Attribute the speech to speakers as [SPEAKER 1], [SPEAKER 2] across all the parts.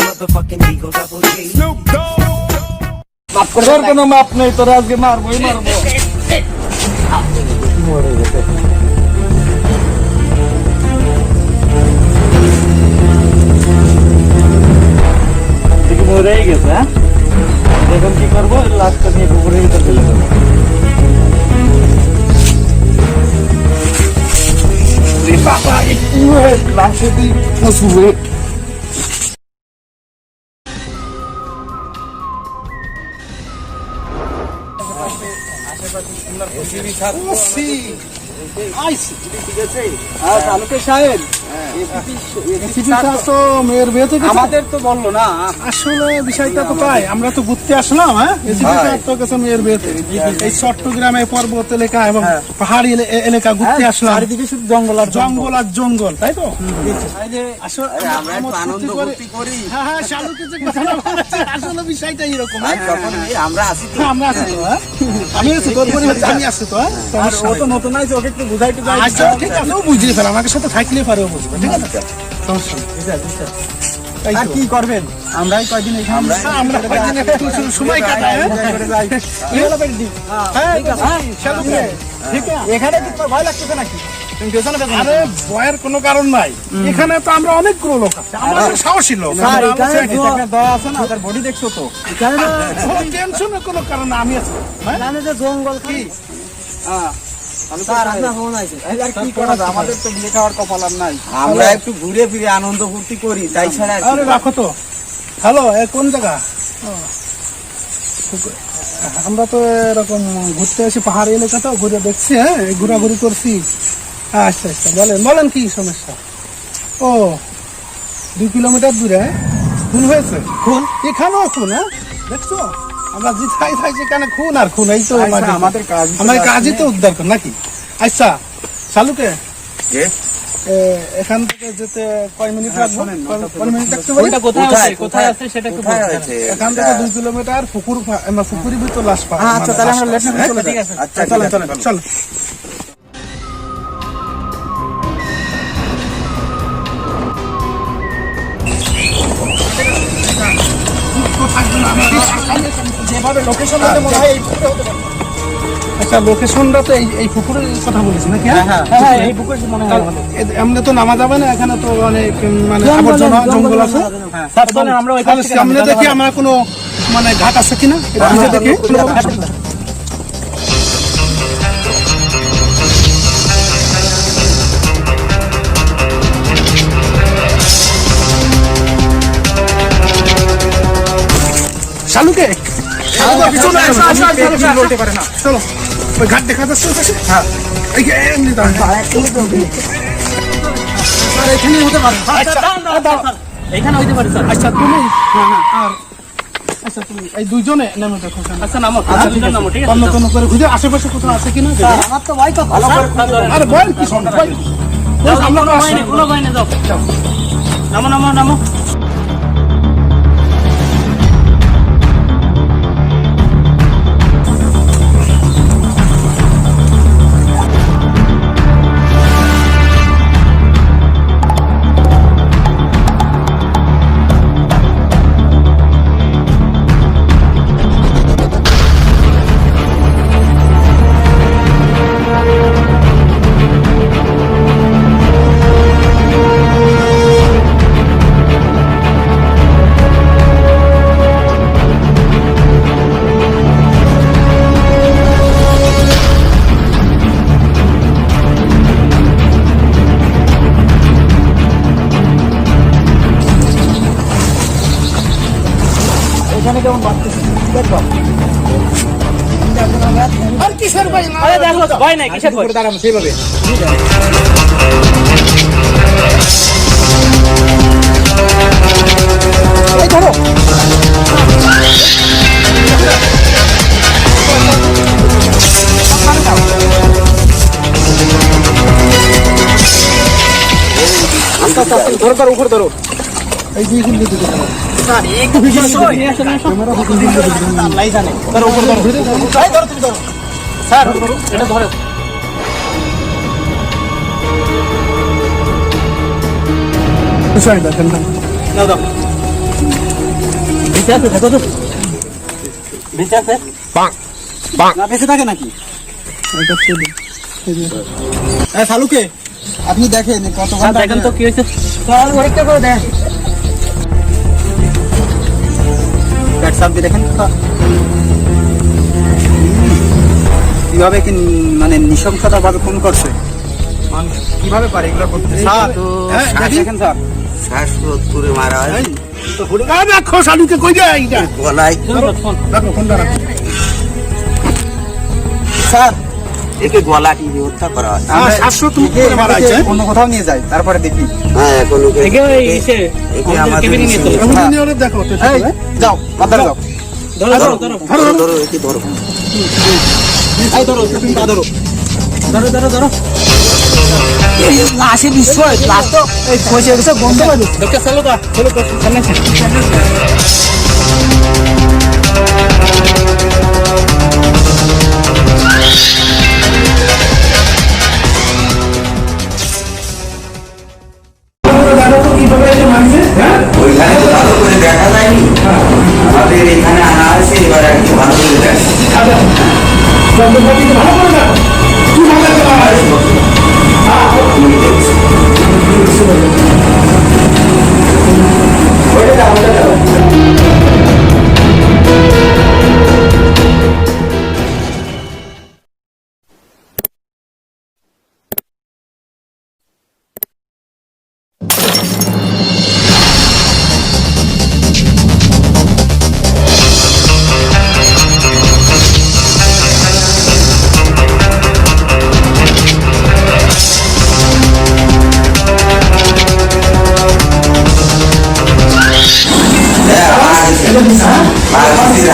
[SPEAKER 1] motherfucking Eagle Double G.
[SPEAKER 2] তোর কোনো মাপ নেই, তোর আজকে মারবোই মারবো। মরেই গেছে। হ্যাঁ, এখন কি করবো? লাশটা নিয়ে পুকুরের ভিতরে ফেলে দেবো। বাবা, কি হয়ে লাশে দিয়ে ফসবে?
[SPEAKER 3] আমাদের তো বললো না,
[SPEAKER 2] আসলে বিষয়টা তো তাই, আমরা তো ঘুরতে আসলাম। হ্যাঁ, মেয়ের বিয়েতে এই চট্টগ্রামে পর্বত এলাকা এবং পাহাড়ি এলাকা ঘুরতে আসলাম।
[SPEAKER 3] চারিদিকে শুধু জঙ্গল আর
[SPEAKER 2] জঙ্গল আর জঙ্গল, তাই তো? আসলে বিষয়টা এরকম।
[SPEAKER 3] আমরা আছি,
[SPEAKER 2] আমরা আছি তো। আমি আছি, তোর পরিবারে আমি আছি তো।
[SPEAKER 3] ও তো নতুন আছে, ওকে একটু বুঝাইতে যাই।
[SPEAKER 2] আচ্ছা, ঠিক আছে, ও বুঝিয়ে ফেল, আমাকে সাথে থাকলে পারে, ও বুঝবে। ঠিক আছে, সমস্যা নেই।
[SPEAKER 3] আর কি করবেন? আমরাই কয়দিন এখানে
[SPEAKER 2] আমরা কয়েকদিন একটু সময় কাটাই।
[SPEAKER 3] এখানে কি ভয় লাগতেছে নাকি?
[SPEAKER 2] আরে ভয়ের কোনো কারণ নাই, এখানে তো আমরা অনেকগুলো লোক আছে, আমরা সাহসী লোক।
[SPEAKER 3] বডি দেখছো তো,
[SPEAKER 2] টেনশনের কোনো কারণ না, আমি আছি।
[SPEAKER 3] জঙ্গল কি আমাদের তো বিয়ে খাওয়ার কপাল আর নাই। আমরা একটু ঘুরে ফিরে আনন্দ ফুর্তি করি, তাই ছাড়া।
[SPEAKER 2] আরে রাখো তো। হ্যালো, কোন জায়গা? আমরা তো এরকম ঘুরতে আসি, পাহাড়ি এলাকা তো, ঘুরে দেখছি। হ্যাঁ, ঘোরাঘুরি করছি। আচ্ছা আচ্ছা, বলেন বলেন, কি সমস্যা? ও 2 কিলোমিটার দূরে খুন হয়েছে? খুন এখানেও খুন? হ্যাঁ, দেখছো, আমরা জিতাই থাই সেখানে খুন আর খুন। এই তো
[SPEAKER 3] আমাদের কাজ,
[SPEAKER 2] আমাদের কাজই তো উদ্ধার কর নাকি? আচ্ছা, চালুকে এখান থেকে যেতে কয় মিনিট লাগবে? কয় মিনিট লাগতে পারে?
[SPEAKER 3] কোথায় আছে সেটা একটু বলতে হবে।
[SPEAKER 2] এখান থেকে 2 কিলোমিটার পুকুরের ভিতর লাশ পাওয়া।
[SPEAKER 3] আচ্ছা, তাহলে আমরা লেট না করে চলে যাই। ঠিক আছে,
[SPEAKER 2] আচ্ছা, চলেন চলেন চলো।
[SPEAKER 3] যেভাবে লোকেশন হতে মনে হয় এই পুকুরে হতে পারে।
[SPEAKER 2] আচ্ছা, লোকেশনটা তো এই পুকুরের কথা বলেছি নাকি?
[SPEAKER 3] হ্যাঁ, এই পুকুরে মনে হয় আমাদের।
[SPEAKER 2] এমনি তো নামা যাবে না, এখানে তো অনেক মানে আবর্জনা জঙ্গল আছে।
[SPEAKER 3] আমরা
[SPEAKER 2] সামনে দেখি আমার কোনো মানে ঘাট আছে কিনা, দেখি। শালুকে বলতে পারে না। চলো, ওই ঘাট দেখা যাচ্ছে। হ্যাঁ, এখানে হতে পারে।
[SPEAKER 3] এখানে হইতে পারে স্যার।
[SPEAKER 2] আচ্ছা, তুমি আর আচ্ছা, তুমি এই দুইজনে নেমে দেখো।
[SPEAKER 3] আচ্ছা, নামো। ঠিক আছে,
[SPEAKER 2] অন্য কোনো করে খুঁজে আশেপাশে কোথাও আছে কিনা।
[SPEAKER 3] আমার তো ভয় ভালো করে।
[SPEAKER 2] আরে ভয় কি?
[SPEAKER 3] আমরা কোনো ভয় নেই, যাও। নামো নামো নামো। এখানে কেমন বাড়তেছে দেখো।
[SPEAKER 2] আর কিসের ভয়?
[SPEAKER 3] আরে দেখো, ভয় নাই, কিসের ভয়? দাঁড়ানো সেইভাবে।
[SPEAKER 2] এই ধরো।
[SPEAKER 3] আস্তে আস্তে ধরো, ধরো, উপরে ধরো।
[SPEAKER 2] এই দুই দিন দিতে হবে।
[SPEAKER 3] স্যার, একটু আল্লাহ জানে। ধরো, উপরে ধরো। ধরো, তুমি ধরো। স্যার, এটা ধরো।
[SPEAKER 2] বিষয়টা কেন?
[SPEAKER 3] নাও দাও। বেঁচে আছে দেখো তো, বেঁচে আছে না বেঁচে থাকে নাকি? শালুকে আপনি দেখেন কত দেখেন তো কি হয়েছে, পরীক্ষা করে দেন, দেখেন কিভাবে কি মানে নৃশংসতা ভাবে খুন করছে, মানুষ কিভাবে পারে এগুলো করতে? দেখেন স্যার,
[SPEAKER 1] শ্বাসরোধ করে মারা হয়।
[SPEAKER 2] রাখো শালুকে, কই যায় এইটা
[SPEAKER 1] গলায়
[SPEAKER 2] রাখো, ফোনটা রাখো।
[SPEAKER 3] স্যার
[SPEAKER 1] একে গলা টিপে হত্যা করা হয়।
[SPEAKER 3] অন্য কোথাও নিয়ে যাই, তারপরে দেখি।
[SPEAKER 1] হ্যাঁ, এখন একে আমাদের
[SPEAKER 2] দেখো
[SPEAKER 3] এই, যাও মাথায় যাও,
[SPEAKER 1] ধরো ধরো একে ধরো।
[SPEAKER 3] এই ধরো তুমি পা ধরো, ধরো ধরো ধরো। লাশে বিষয়, লাশ তো এই খসে গেছে, গন্ধ পাবে। ডক্টর চলো তো, চলো তো সামনে।
[SPEAKER 1] ওইখানে তো ভালো করে দেখা যায়নি, আমাদের এখানে আনা হয়েছে, এবার একটু ভালো করে দেখা।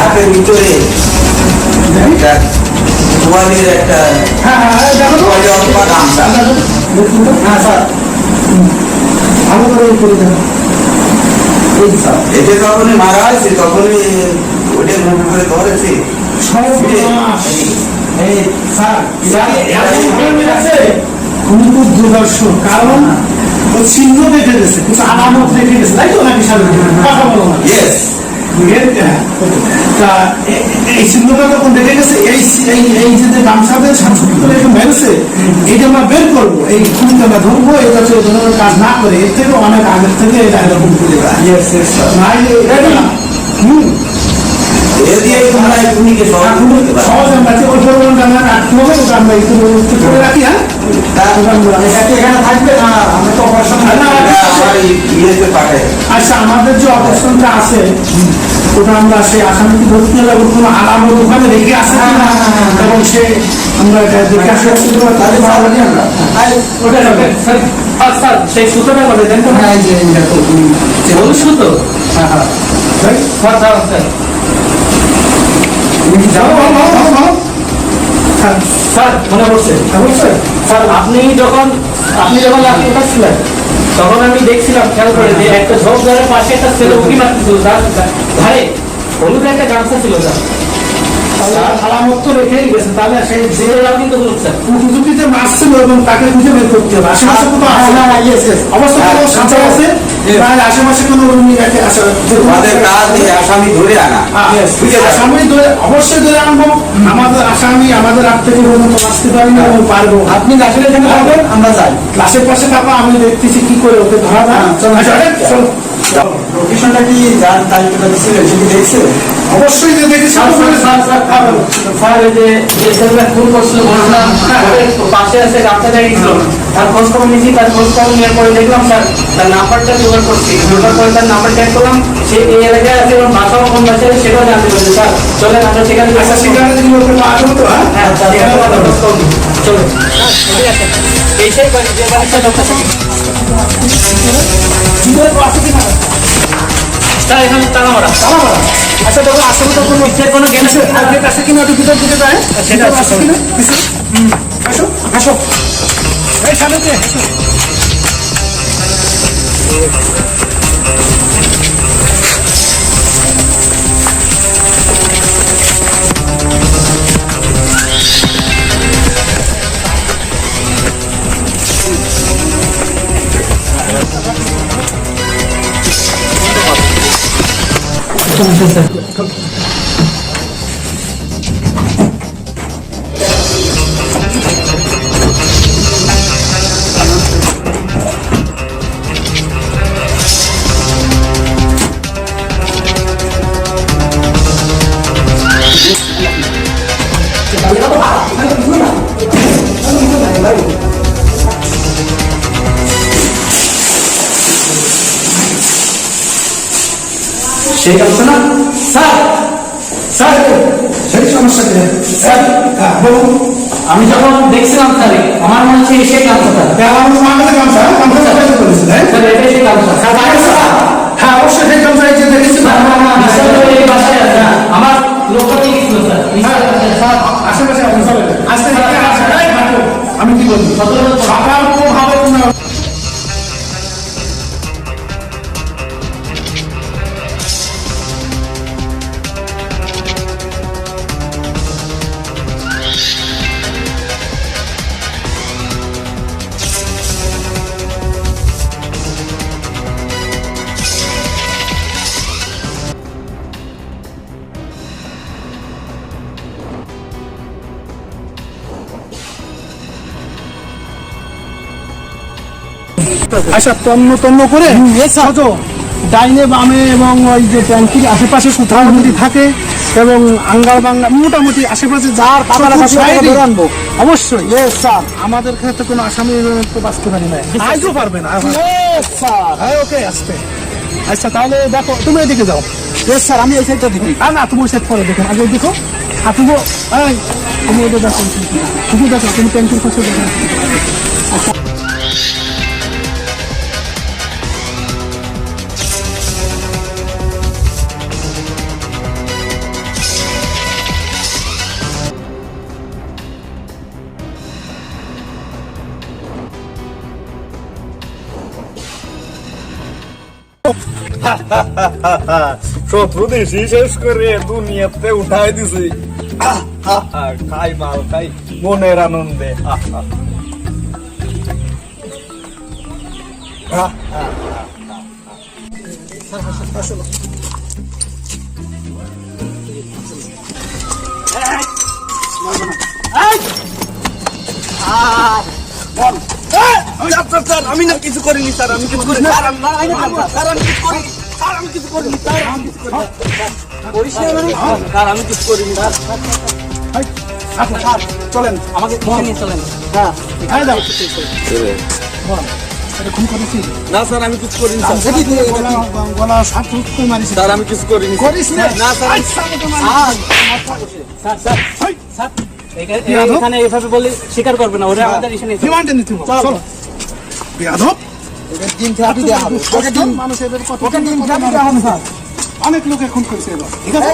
[SPEAKER 1] হাতের ভিতরে একটা তোয়ালের একটা তোয়ালে অথবা গামছা।
[SPEAKER 3] হ্যাঁ স্যার,
[SPEAKER 2] ভালো করে করে দেন।
[SPEAKER 1] এতে যখনই মারা হয়েছে তখনই ওটা মুখে করে ধরেছে।
[SPEAKER 3] এই স্যার,
[SPEAKER 2] খুব দুর্দর্শন, কারণ ও চিহ্ন দেখে গেছে, কিছু আলামত রেখে গেছে, তাই তো নাকি সামনে কথা বলো না?
[SPEAKER 1] ইয়েস,
[SPEAKER 2] এই চিহ্নটা যখন দেখে গেছে, এই যে গামছাদের সাংস্কৃতিক করে মেরেছে, এইটা আমরা বের করবো, এই খুনিকে আমরা ধরবো, এটা হচ্ছে এই ধরনের কাজ না করে, এর থেকে অনেক আগের থেকে এটা এরকম করে
[SPEAKER 1] এ দিয়ে তোমরা এই খুনিকে সহজ করতে পারো।
[SPEAKER 2] সহজ আমরা যে ওই পরিমাণ আমরা রাখতে হবে, ওটা আমরা একটু করে রাখি। হ্যাঁ,
[SPEAKER 3] এখানে থাকবে না, আমরা তো অপারেশন
[SPEAKER 1] এটা আমার ইয়েতে পাঠায়।
[SPEAKER 2] আচ্ছা, আমাদের যে অপারেশনটা আছে ওটা আমরা সেই আসামিকে ভর্তি হলে কোনো আলামত ওখানে রেখে আসে কিনা, এবং সে আমরা এটা দেখে আসে তাহলে ভালো লাগে। আমরা ওটা
[SPEAKER 3] স্যার সেই সুতোটা করে দেন তো।
[SPEAKER 2] হ্যাঁ, যে
[SPEAKER 3] সুতো,
[SPEAKER 2] হ্যাঁ হ্যাঁ
[SPEAKER 3] স্যার স্যার মনে পড়ছে, স্যার আপনি যখন লাঠি উঠাচ্ছিলেন তখন আমি দেখছিলাম, খেয়াল করে যে একটা ঝোপ ঝাড়ের পাশে একটা ছেলে উঁকি মারতেছিল, তার ধারে হলুদ একটা গামছা ছিল স্যার,
[SPEAKER 2] আলামত তো রেখেই গেছে, তাহলে সেই যে
[SPEAKER 3] সেটাও কিন্তু বলুন স্যার।
[SPEAKER 2] উপযুক্তিতে মারছিল এবং তাকে খুঁজে বের করতে হবে। আশেপাশে কোনো অবস্থা কোনো সাঁচা আছে, আশেপাশে কোনো
[SPEAKER 1] আমাদের কাজ এই আসামি ধরে আনা।
[SPEAKER 2] আসামি ধরে অবশ্যই ধরে আনবো। আমাদের আসামি আমাদের হাত থেকে পর্যন্ত বাঁচতে পারি না এবং পারবো।
[SPEAKER 3] আপনি লাশের এখানে থাকবেন, আমরা যাই।
[SPEAKER 2] লাশের পাশে থাকবো, আমি দেখতেছি কি করে ওকে ধরা যায়। চলো,
[SPEAKER 3] লোকেশনটা কি যার তালিকা দিচ্ছিলেন সেটি দেখছে?
[SPEAKER 2] অবশ্যই যে দেখি
[SPEAKER 3] স্যার এই যে ছেলেটা খুন করছিল বলছিলাম, পাশে আছে গামছা দেখেছিল, তার খোঁজ খবর নিয়েছি, তার খোঁজ খবর নেওয়ার পরে দেখলাম স্যার তার নাম্বারটা জোগাড় করছি, জোগাড় করে তার নাম্বার ট্যাগ করলাম, সে এই এলাকায় আছে এবং বাসাও কোন বাসায় সেটাও জানতে পারছি। স্যার চলেন আমরা সেখানে
[SPEAKER 2] সেখানে যদি ওকে পাওয়া যাবে তো।
[SPEAKER 3] হ্যাঁ চলে এইটাই বাড়ি, যে বাড়িটা ডক্টর স্যার এখানে তালা মারা।
[SPEAKER 2] আচ্ছা, তবে আসলে তো কোনো
[SPEAKER 3] কোনো জ্ঞান আছে?
[SPEAKER 2] আপডেট আছে কিনা একটু ভিতর দিকে যায়,
[SPEAKER 3] সেটা আছে
[SPEAKER 2] কিনা কিছু। আসো আসো, এই সামনে এসো।
[SPEAKER 3] সমস্যা স্যার। সেই কামটা না স্যার, স্যার
[SPEAKER 2] সেই সমস্যা কি?
[SPEAKER 3] স্যার
[SPEAKER 2] বলুন।
[SPEAKER 3] আমি যখন দেখছিলাম স্যার আমার মনে হচ্ছে সেই কামটা স্যার।
[SPEAKER 2] আমার মাকে গামছা কামছা করেছিল, হ্যাঁ
[SPEAKER 3] স্যার এটাই সেই কামটা স্যার।
[SPEAKER 2] হ্যাঁ অবশ্যই সেই গামছা এই যে দেখেছি।
[SPEAKER 3] না না না স্যার, এই বাসায় আছে না, আমার লোকটা ঠিক ছিল স্যার।
[SPEAKER 2] স্যার আশেপাশে আপনি চলেন আজকে আমি কি বলবো সকাল খুব ভালো আচ্ছা তন্ন করে সাজো ডাইনে বামে এবং ওই যে ট্যাঙ্কির আশেপাশে কোথাও যদি থাকে এবং আঙ্গাল বাঙ্গা মোটামুটি আশেপাশে যার পাতা রাখা আনবো অবশ্যই স্যার। আমাদের ক্ষেত্রে কোনো আসামি তো বাঁচতে পারি না, আজও পারবে না স্যার। হ্যাঁ ওকে আসতে। আচ্ছা তাহলে দেখো তুমি এদিকে যাও। স্যার আমি এই সাইডটা দেখি। না তুমি ওই সাইড পরে দেখো, আগে দেখো হাঁটুবো। হ্যাঁ তুমি ওটা দেখো, তুমি দেখো, তুমি ট্যাঙ্কির পাশে দেখো।
[SPEAKER 4] শত্রু দেশি শেষ করে দুনিয়াতে উঠাই দিছি। খাই মাল খাই মনের আনন্দে। স্যার আমি না কিছু করিনি স্যার, আমি কিছু করিনি স্যার, আমি কিছু করিনি স্যার, আমি কিছু করিনি স্যার, আমি কিছু করিনি স্যার, আমি কিছু করিনি স্যার।
[SPEAKER 2] চলেন
[SPEAKER 3] আমাকে নিয়ে চলেন।
[SPEAKER 2] হ্যাঁ যাও খুন করেছি
[SPEAKER 4] না স্যার আমি কিছু করিনি স্যার,
[SPEAKER 2] গলা সাত করে মারিছি
[SPEAKER 4] স্যার আমি কিছু করিনি
[SPEAKER 2] করিস না
[SPEAKER 4] না স্যার।
[SPEAKER 3] এখানে এভাবে বলে স্বীকার করবে না, ওরা আমাদের এখানে
[SPEAKER 2] রিমান্ডে নিতে হবে। চলো বেয়াদব অনেক লোকে খুন করেছে এবার, ঠিক আছে?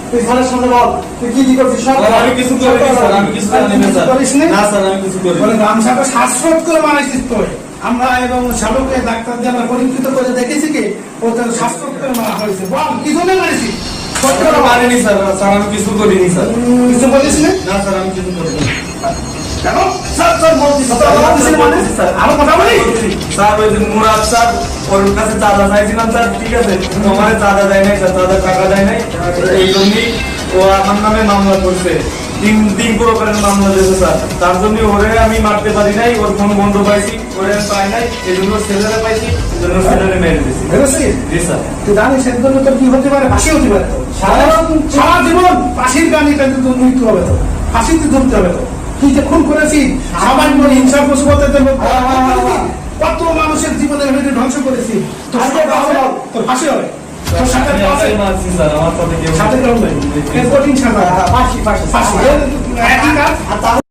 [SPEAKER 2] তুই ঘরের সামনে বল তুই কি করছিস?
[SPEAKER 4] আমি কিছু করিনি স্যার, আমি কিছু করিনি স্যার।
[SPEAKER 2] করিস না?
[SPEAKER 4] না স্যার আমি কিছু করিনি।
[SPEAKER 2] বলে গামছাটা শ্বাসরোধ করে মারাইছিস তুই। আমরা এবং শালুকে ডাক্তার যারা পরীক্ষিত করে দেখেছি কি ওদের শ্বাসরোধ করে মারা হয়েছে। বল কি জন্য মারিছিস? সত্যি কথা বল।
[SPEAKER 4] পারিনি স্যার, স্যার আমি কিছু করিনি স্যার।
[SPEAKER 2] কিছু বলিস না?
[SPEAKER 4] না স্যার আমি কিছু করিনি।
[SPEAKER 2] কেন? স্যার স্যার বলছিস মানে আরো কথা বলি?
[SPEAKER 4] স্যার ওই যে মুরাদ স্যার ওর কাছে চাঁদা চাইছিলাম স্যার, ঠিক আছে, আমার চাঁদা দেয় নাই স্যার, চাঁদা টাকা দেয় নাই, এই জন্যই ও আমার নামে মামলা করছে। তিন প্রকারের মামলা দিয়েছে স্যার, তার জন্য ওরে আমি মারতে পারি নাই, ওর ফোন বন্ধ পাইছি, ওরে আমি পাই নাই, এই জন্য ছেলেরা পাইছি, এই জন্য ছেলেরা মেরে দিয়েছি।
[SPEAKER 2] বুঝেছিস?
[SPEAKER 4] জি স্যার।
[SPEAKER 2] তুই জানিস এর জন্য তোর কি হতে পারে? ফাঁসি হতে পারে। সারা জীবন ফাঁসির গানি তোর মৃত্যু হবে, তো ফাঁসিতে ধরতে হবে। তো তুই যে খুন করেছিস সামান্য হিংসা পশুপতের কত মানুষের জীবনের ভিতরে ধ্বংস করেছিস, তোর ফাঁসি হবে। তোর সাথে
[SPEAKER 4] আমি মারছি স্যার, আমার সাথে কেউ
[SPEAKER 2] সাথে কঠিন সাজা, ফাঁসি একই কাজ।